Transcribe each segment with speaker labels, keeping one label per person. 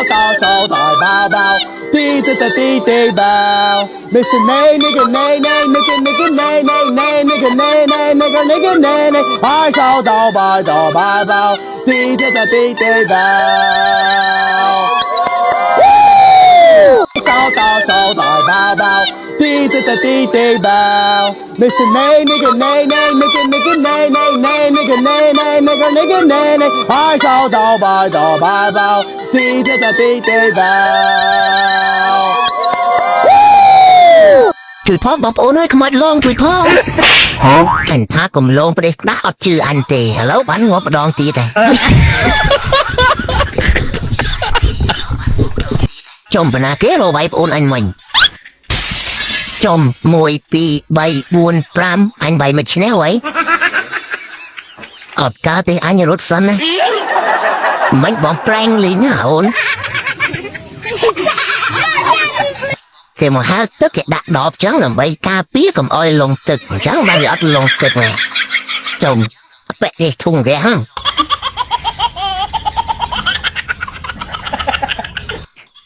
Speaker 1: 手大包包，滴滴的滴滴包，没事内那个内内那个那个内内内那个内内那个那个内内，拍手到白到白包，滴滴的滴滴包。手大包包，滴滴的滴滴包，没事内那个内内那个那个内内内那个内内那个那个内内，拍手到白到白包，滴滴的滴滴包。
Speaker 2: ជួយផងបងប្អូនអើយខ្មោចលងជួយផងអញថាកុំលងប្រទេសដាស់អត់ជឿអញទេឥឡូវបានងាប់ម្ដងទៀតហើយចំបណ្ណាគេរកវាយប្អូនអញមិញចំ1 2 3 4 5អញបាយមិនឈ្នះហើយអត់កើតទេអញរត់សិនណាមិនបងប្រេងលីងណាអូនគេមកហៅទឹកគេដាក់ដបចឹងដើម្បីការពារកុំឲ្យលងទឹកអញ្ចឹងបានវាអត់លងទឹកណាចំបែកនេះធុងគេហ៎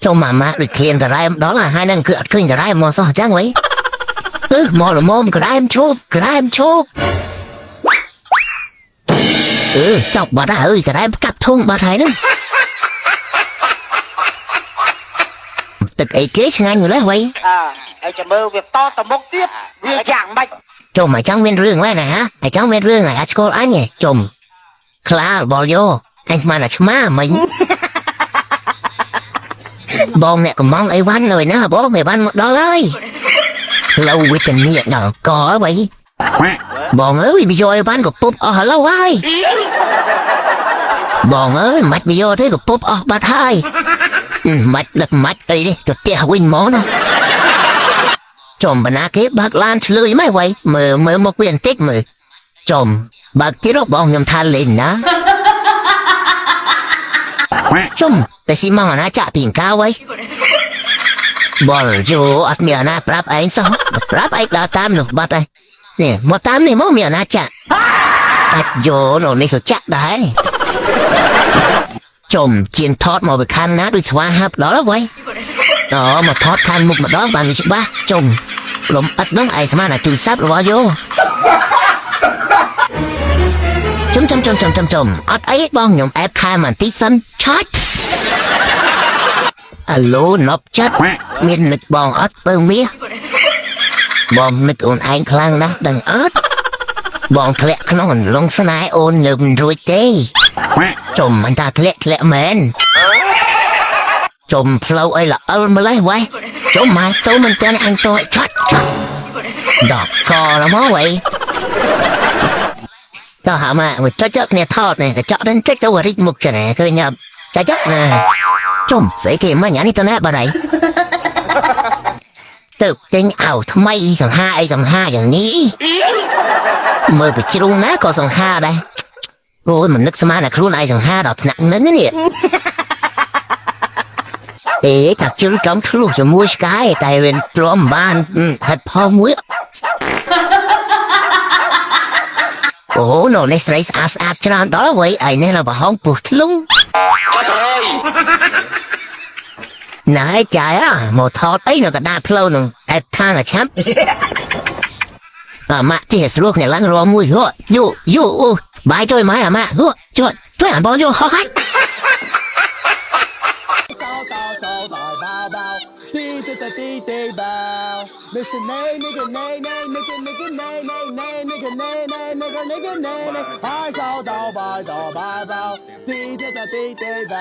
Speaker 2: ចូលម៉ាម៉ាដូចឃ្លានការ៉ែម្ដងហើយនឹងគឺអត់ឃើញការ៉ែមកសោះអញ្ចឹងហីមកល្មមការ៉ែឈប់ចប់បាត់ហើយការ៉ែកាប់ធុងបាត់ហើយហ្នឹងទឹកអីគេឆ្ងាញ់ម្ល៉េះវ៉ៃ
Speaker 3: ហើយចាំមើលវាតទៅមុខទៀតវាយ៉ាងម៉េច
Speaker 2: ចុំមកចង់មានរឿងហ្នឹងណាហើយចង់មានរឿងហើយអាចស្គាល់អញចុំខ្លាបលយោអញស្មានតែឆ្មាមិញបងអ្នកកំងអីវ៉ាន់លើណាបងអីវ៉ាន់មកដល់ហើយឡូវវិតានីដល់កវ៉ៃបងអើយវាយកអីវ៉ាន់ក៏ពុបអស់ឥឡូវហើយបងអើយមិនវាយកទេក៏ពុបអស់បាត់ហើយមិនដឹកមិនអីនេះទៅផ្ទះវិញហ្មងណាចំបណ្ណាគេបើកឡានឆ្លើយម៉េចវ៉ៃមើលមកវាបន្តិចមើលចំបើកទៀតបងខ្ញុំថាលេងណាចំតែស៊ីមកណាចាក់ពីកៅវ៉ៃបលយោអត់មានណាប្រាប់ឯងសោះប្រាប់ឯងដើរតាមនោះបាត់ហើយនេះមកតាមនេះមកមានណាចាក់អាចយោនោះនេះក៏ចាក់ដែរចំជៀនថតមកពីខាងណាដូចស្វាហាប់ដល់ហើយមកថតខាងមុខម្ដងបានវាច្បាស់ចំលំអិតហ្នឹងឯងស្មានតែទូរស័ព្ទរបស់យោចំអត់អីបងខ្ញុំអែបខែបន្តិចសិនឆាច់អាឡូណប់ចិត្តមាននឹកបងអត់បើមាសបងនឹកអូនឯងខ្លាំងណាស់ដឹងអត់បងធ្លាក់ក្នុងអន្លង់ស្នេហ៍អូននៅមិនរួចទេចំមិនថាធ្លាក់មែនចំផ្លូវអីល្អិលម្លេះវ៉ៃចំមកទៅមិនទាន់អញទៅឆាត់ដល់កដល់មកវ៉ៃតើហាម៉ាមួយចុចគ្នាថតនេះកញ្ចក់នឹងចុចទៅរីកមុខចេះឃើញចាច់ណាចំស្អីគេមកញ៉ានេះទៅណាបាត់ហើយទៅទិញអោថ្មីសង្ហាអីសង្ហាយ៉ាងនេះមើលពីជ្រុងណាក៏សង្ហាដែរអូយមិននឹកស្មានតែខ្លួនឯងសង្ហាដល់ថ្នាក់ហ្នឹងនេះថាជិលចំធ្លុះជាមួយស្កាយតែវាទ្រាំបានហិតផងមួយអូនោះនេះស្រីស្អាតច្រើនដល់វ៉ៃឯនេះlà bà hông puh tlungណែចាយមកថតអីនៅកណ្ដាលផ្លូវនឹងតែថាងឆាប់ម៉ាក់ទីស្រួលគ្នាឡើងរមមួយយូបាយជួយម៉ែម៉ាក់ជួយអាបងយូហោះហើយ
Speaker 1: 没事内那个内内那个那个内内内那个内内那个那个内内，拍手到白到白包，滴滴的滴滴包。